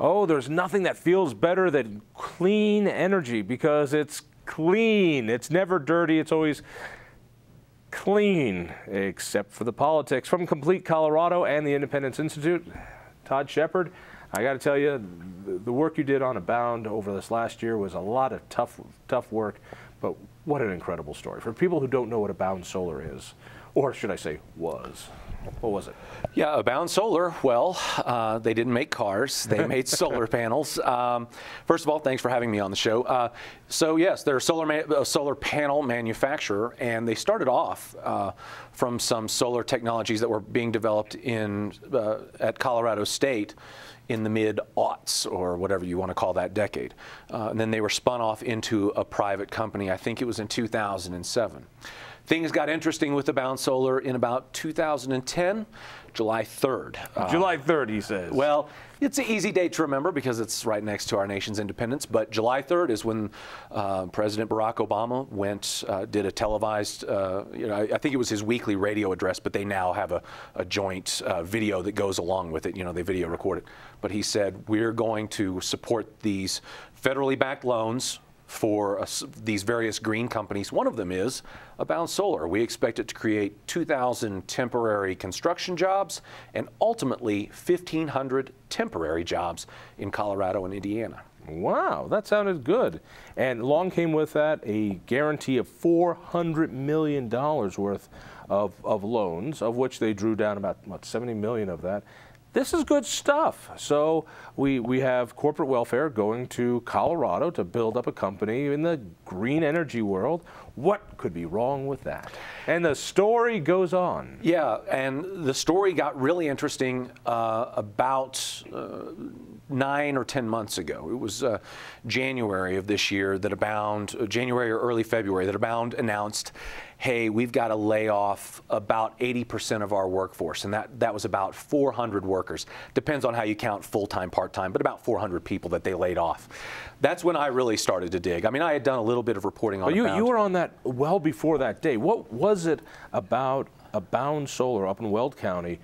Oh, there's nothing that feels better than clean energy because it's clean. It's never dirty. It's always clean, except for the politics. From Complete Colorado and the Independence Institute, Todd Shepherd, I got to tell you, the work you did on Abound over this last year was a lot of tough work, but what an incredible story. For people who don't know what Abound Solar is, or should I say was, what was it? Yeah, Abound Solar, well, they didn't make cars. They made solar panels. First of all, thanks for having me on the show. So yes, they're a solar panel manufacturer, and they started off from some solar technologies that were being developed at Colorado State in the mid-aughts, or whatever you want to call that decade. And then they were spun off into a private company. I think it was in 2007. Things got interesting with Abound Solar in about 2010, July 3rd. July 3rd, he says. Well, it's an easy date to remember because it's right next to our nation's independence, but July 3rd is when President Barack Obama did a televised, I think it was his weekly radio address, but they now have a joint video that goes along with it. They video record it. But he said, we're going to support these federally backed loans for these various green companies. One of them is Abound Solar. We expect it to create 2,000 temporary construction jobs and ultimately 1,500 temporary jobs in Colorado and Indiana. Wow, that sounded good. And along came with that a guarantee of $400 million worth of loans, of which they drew down about, what, 70 million of that. This is good stuff. So we have corporate welfare going to Colorado to build up a company in the green energy world. What could be wrong with that? And the story goes on. Yeah, and the story got really interesting about 9 or 10 months ago. It was January of this year that January or early February, that Abound announced, hey, we've got to lay off about 80% of our workforce, and that was about 400 workers. Depends on how you count full-time, part-time, but about 400 people that they laid off. That's when I really started to dig. I mean, I had done a little bit of reporting on Abound. You were on that well before that day. What was it about Abound Solar up in Weld County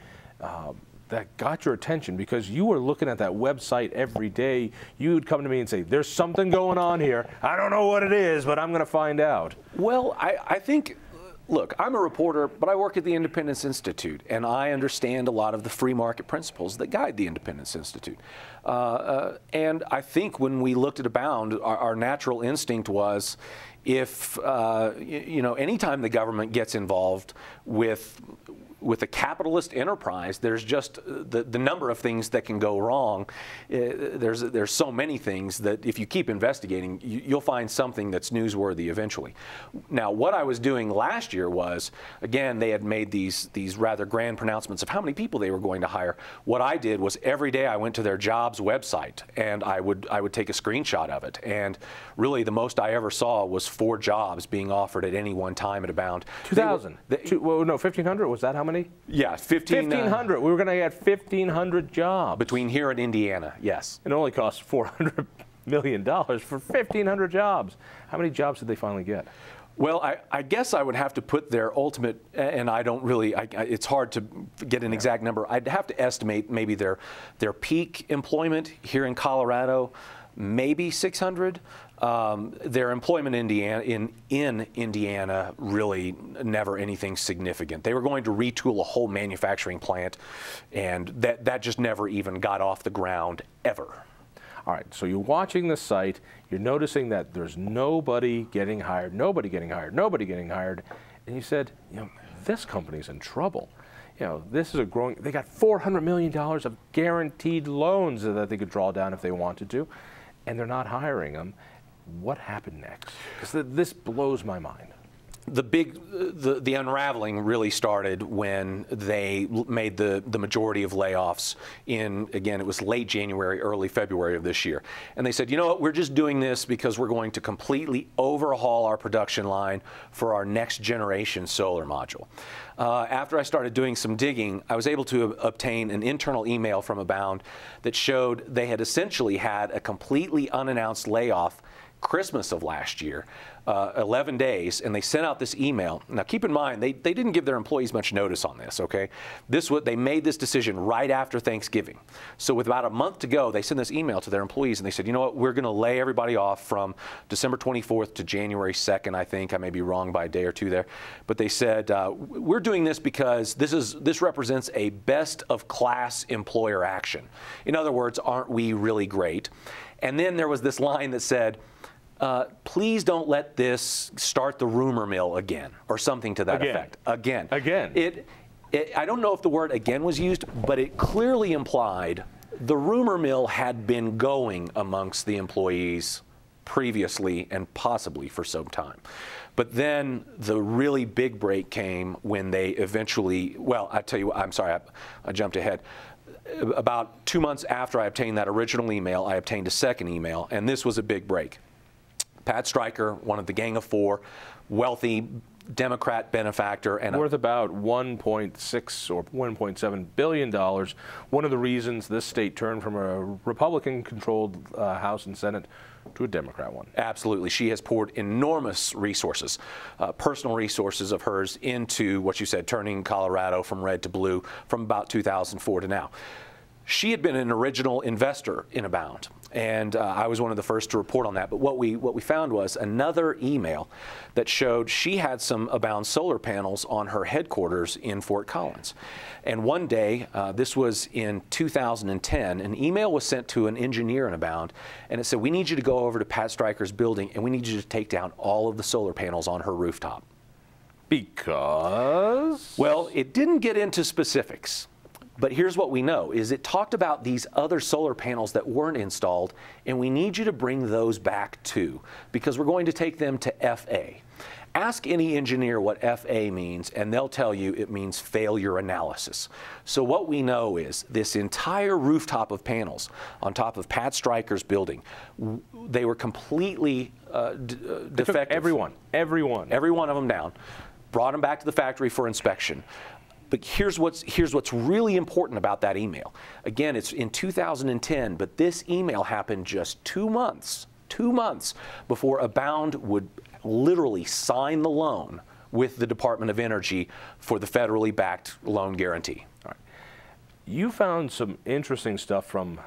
that got your attention? Because you were looking at that website every day. You would come to me and say, there's something going on here. I don't know what it is, but I'm going to find out. Well, I think, look, I'm a reporter, but I work at the Independence Institute, and I understand a lot of the free market principles that guide the Independence Institute. And I think when we looked at Abound, our natural instinct was, if, anytime the government gets involved with a capitalist enterprise, there's just the number of things that can go wrong. There's so many things that if you keep investigating, you'll find something that's newsworthy eventually. Now, what I was doing last year was, again, they had made these rather grand pronouncements of how many people they were going to hire. What I did was every day I went to their jobs website and I would take a screenshot of it. And really, the most I ever saw was 4 jobs being offered at any one time at Abound. 2,000. Well, no, 1,500. Was that how many? Yeah, 1,500. We were going to get 1,500 jobs. Between here and Indiana, yes. It only costs $400 million for 1,500 jobs. How many jobs did they finally get? Well, I guess I would have to put their ultimate, and I don't really, it's hard to get an exact number. I'd have to estimate maybe their peak employment here in Colorado, maybe 600. Their employment in Indiana, really never anything significant. They were going to retool a whole manufacturing plant, and that just never even got off the ground, ever. All right, so you're watching the site, you're noticing that there's nobody getting hired, nobody getting hired, and you said, this company's in trouble. This is they got $400 million of guaranteed loans that they could draw down if they wanted to, and they're not hiring them. What happened next? Because this blows my mind. The unraveling really started when they made the majority of layoffs again, it was late January, early February of this year. And they said, you know what, we're just doing this because we're going to completely overhaul our production line for our next generation solar module. After I started doing some digging, I was able to obtain an internal email from Abound that showed they had essentially had a completely unannounced layoff Christmas of last year 11 days, and they sent out this email. Now, keep in mind, they didn't give their employees much notice on this, okay? They made this decision right after Thanksgiving. So with about a month to go, they sent this email to their employees, and they said, you know what, we're going to lay everybody off from December 24th to January 2nd, I think. I may be wrong by a day or two there. But they said, we're doing this because this represents a best-of-class employer action. In other words, aren't we really great? And then there was this line that said, please don't let this start the rumor mill again, or something to that effect. Again. I don't know if the word again was used, but it clearly implied the rumor mill had been going amongst the employees previously and possibly for some time. But then the really big break came when they eventually, well, I tell you what, I'm sorry, I jumped ahead. About 2 months after I obtained that original email, I obtained a second email, and this was a big break. Pat Stryker, one of the Gang of Four, wealthy Democrat benefactor, and worth about $1.6 or $1.7 billion. One of the reasons this state turned from a Republican-controlled House and Senate to a Democrat one. Absolutely. She has poured enormous resources, personal resources of hers, into what you said, turning Colorado from red to blue from about 2004 to now. She had been an original investor in Abound, and I was one of the first to report on that. But what we found was another email that showed she had some Abound solar panels on her headquarters in Fort Collins. And one day, this was in 2010, an email was sent to an engineer in Abound, and it said, we need you to go over to Pat Stryker's building, and we need you to take down all of the solar panels on her rooftop. Because? Well, it didn't get into specifics. But here's what we know, is it talked about these other solar panels that weren't installed, and we need you to bring those back too, because we're going to take them to FA. Ask any engineer what FA means, and they'll tell you it means failure analysis. So what we know is this entire rooftop of panels on top of Pat Stryker's building, they were completely defective. Every one of them down, brought them back to the factory for inspection. But here's what's really important about that email. Again, it's in 2010, but this email happened just 2 months before Abound would literally sign the loan with the Department of Energy for the federally backed loan guarantee. All right. You found some interesting stuff from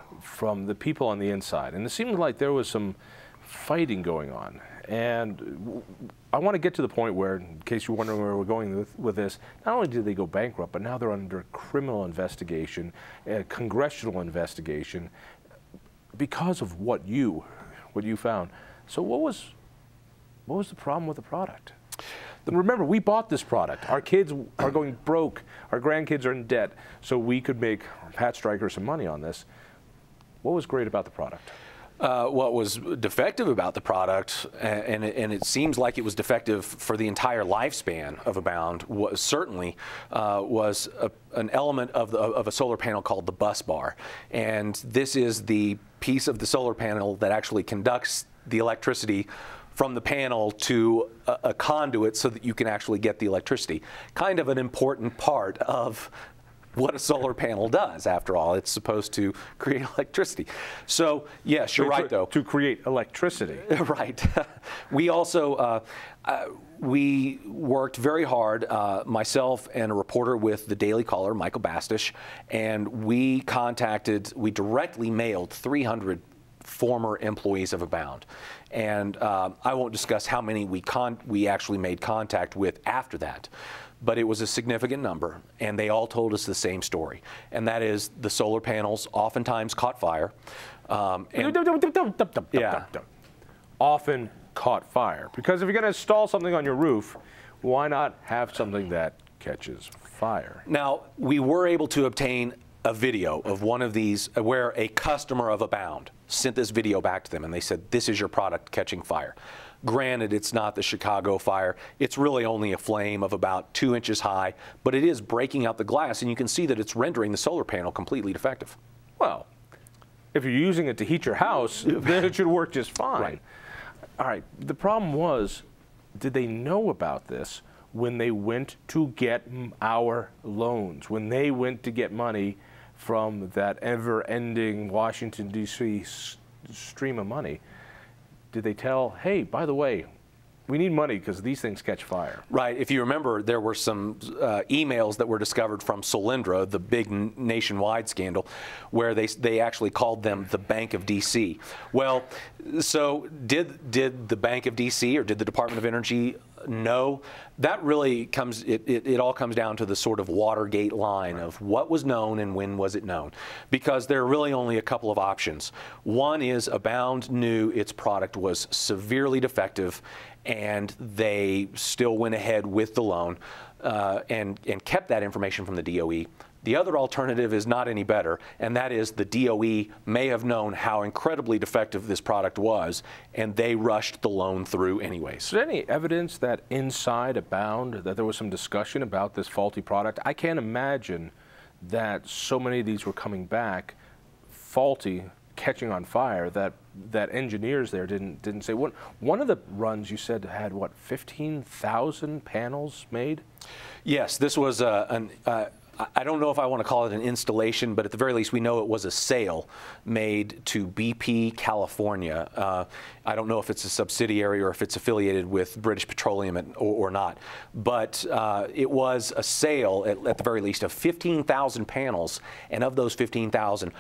the people on the inside, and it seemed like there was some fighting going on. And I want to get to the point where, in case you're wondering where we're going with this, not only did they go bankrupt, but now they're under criminal investigation, congressional investigation, because of what you found. So what was the problem with the product? Remember, we bought this product. Our kids are going broke. Our grandkids are in debt. So we could make Pat Stryker some money on this. What was great about the product? What was defective about the product, and it seems like it was defective for the entire lifespan of Abound, was certainly an element of a solar panel called the bus bar. And this is the piece of the solar panel that actually conducts the electricity from the panel to a conduit so that you can actually get the electricity. Kind of an important part of what a solar panel does, after all. It's supposed to create electricity. So, yes, you're right, though. To create electricity. Right. We also, we worked very hard, myself and a reporter with the Daily Caller, Michael Bastish, and we directly mailed 300 former employees of Abound. And I won't discuss how many we actually made contact with after that. But it was a significant number, and they all told us the same story, and that is the solar panels oftentimes caught fire. Often caught fire. Because if you're going to install something on your roof, why not have something that catches fire? Now, we were able to obtain a video of one of these where a customer of Abound sent this video back to them, and they said, this is your product catching fire. Granted, it's not the Chicago fire. It's really only a flame of about 2 inches high, but it is breaking out the glass, and you can see that it's rendering the solar panel completely defective. Well, if you're using it to heat your house, then it should work just fine. Right. All right. The problem was, did they know about this when they went to get our loans, when they went to get money from that ever-ending Washington, D.C. stream of money? Did they tell, hey, by the way, we need money because these things catch fire. Right. If you remember, there were some emails that were discovered from Solyndra, the big nationwide scandal, where they actually called them the Bank of D.C. Well, so did the Bank of D.C. or did the Department of Energy know? That really comes, it all comes down to the sort of Watergate line of what was known and when was it known. Because there are really only a couple of options. One is Abound knew its product was severely defective and they still went ahead with the loan and kept that information from the DOE. The other alternative is not any better, and that is the DOE may have known how incredibly defective this product was, and they rushed the loan through anyways. Is there any evidence that inside Abound that there was some discussion about this faulty product? I can't imagine that so many of these were coming back faulty, catching on fire, that engineers there didn't say. One of the runs you said had, what, 15,000 panels made? Yes, this was I don't know if I want to call it an installation, but at the very least we know it was a sale made to BP California. I don't know if it's a subsidiary or if it's affiliated with British Petroleum or not, but it was a sale at the very least of 15,000 panels, and of those 15,000,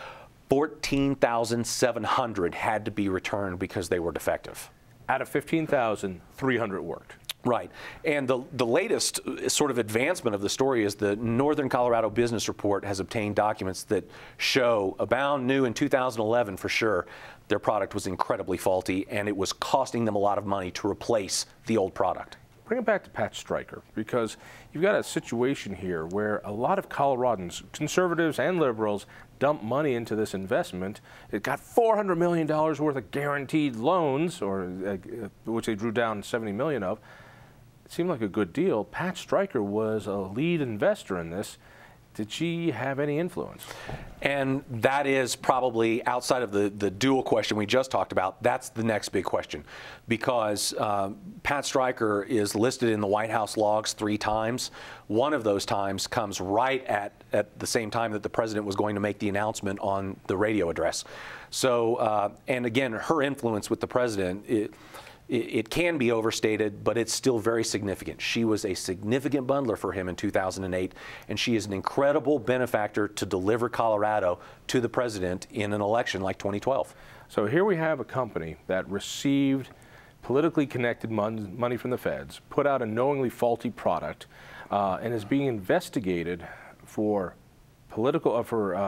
14,700 had to be returned because they were defective. Out of 15,000, 300 worked. Right. And the latest sort of advancement of the story is the Northern Colorado Business Report has obtained documents that show Abound knew in 2011 for sure their product was incredibly faulty and it was costing them a lot of money to replace the old product. Bring it back to Pat Stryker, because you've got a situation here where a lot of Coloradans, conservatives and liberals, dump money into this investment. It got $400 million worth of guaranteed loans, or which they drew down 70 million of. It seemed like a good deal. Pat Stryker was a lead investor in this. Did she have any influence? And that is probably outside of the dual question we just talked about. That's the next big question, because Pat Stryker is listed in the White House logs 3 times. One of those times comes right at the same time that the president was going to make the announcement on the radio address. So, and again, her influence with the president, it can be overstated, but it's still very significant. She was a significant bundler for him in 2008, and she is an incredible benefactor to deliver Colorado to the president in an election like 2012. So here we have a company that received politically connected money from the feds, put out a knowingly faulty product, and is being investigated for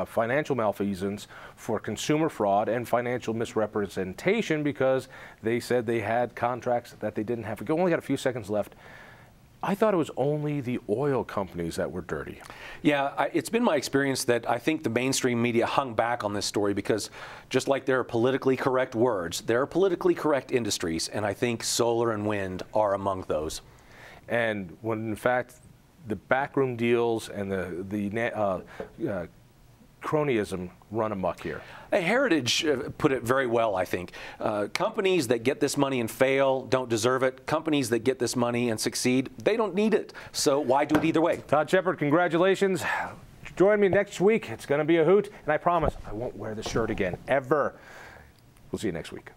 financial malfeasance, for consumer fraud, and financial misrepresentation because they said they had contracts that they didn't have. We only got a few seconds left. I thought it was only the oil companies that were dirty. Yeah, it's been my experience that I think the mainstream media hung back on this story because just like there are politically correct words, there are politically correct industries, and I think solar and wind are among those. And when in fact the backroom deals and the cronyism run amok here. Heritage put it very well, I think. Companies that get this money and fail don't deserve it. Companies that get this money and succeed, they don't need it. So why do it either way? Todd Shepherd, congratulations. Join me next week. It's going to be a hoot, and I promise I won't wear this shirt again, ever. We'll see you next week.